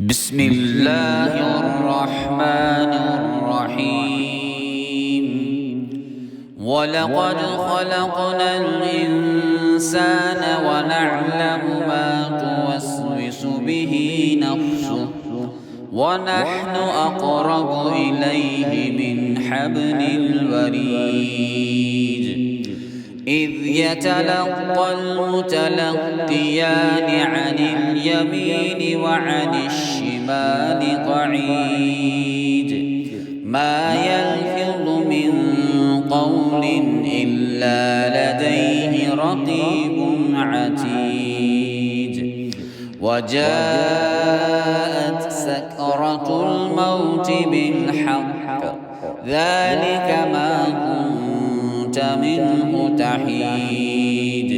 بسم الله الرحمن الرحيم. ولقد خلقنا الإنسان ونعلم ما توسوس به نفسه ونحن أقرب إليه من حبل الوريد. إذ يتلقى المتلقيان عن اليمين وعن الشمال قعيد. ما يلفظ من قول إلا لديه رقيب عتيد. وجاءت سكرة الموت بالحق ذلك ما كنت منه تحيد.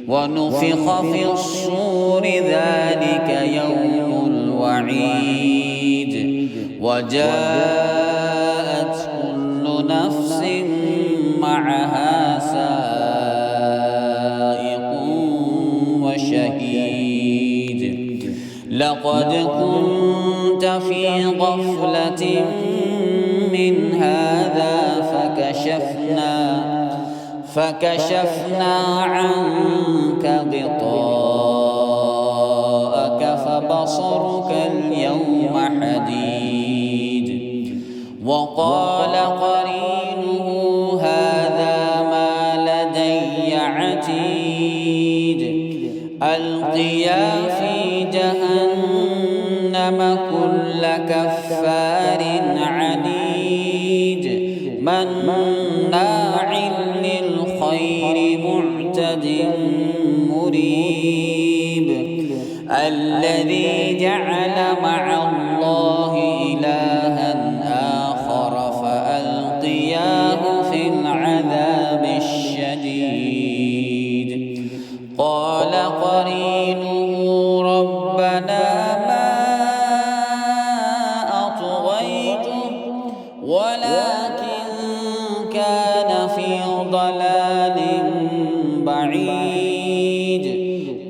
ونفخ في الصور ذلك يوم الوعيد. وجاءت كل نفس معها سائق وشهيد. لقد كنت في غفلة من هذا فكشفنا عنك غطاءك فبصرك اليوم حديد. وقال قرينه هذا ما لدي عتيد. ألقيا في جهنم كل كفار عنيد مناع للخير معتد مريب. الذي جعل مع الله إلها آخر فألقياه في العذاب الشديد. قال قرينه ربنا ما أطغيته ولكن كان في ضلال بعيد.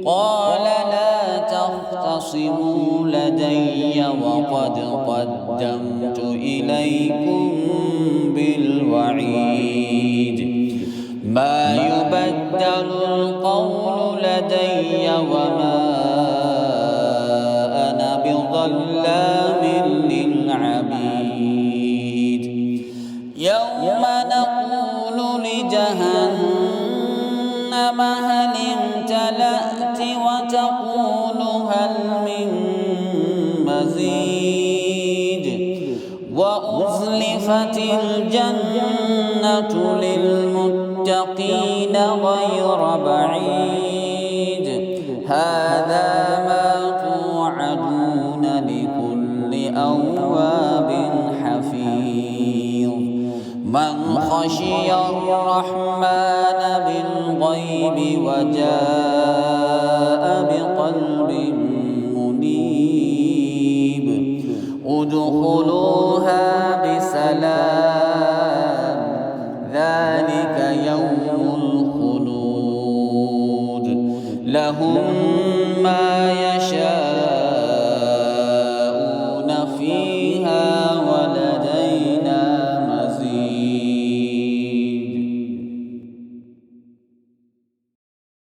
قال لا تختصموا لدي وقد قدمت إليكم بالوعيد. ما يبدل القول لدي وما أنا بظلام للعبيد. يوم نقول لجهنم هل امتلأت وتقول هل من مزيد. وأزلفت الجنة للمتقين غير بعيد. هذا ما توعدون لكل أواب حفيظ. من خشي الرحمن بالغيب وجاء بقلب منيب. ادخلوها بسلام ذلك يوم الخلود. لهم ما يشاءون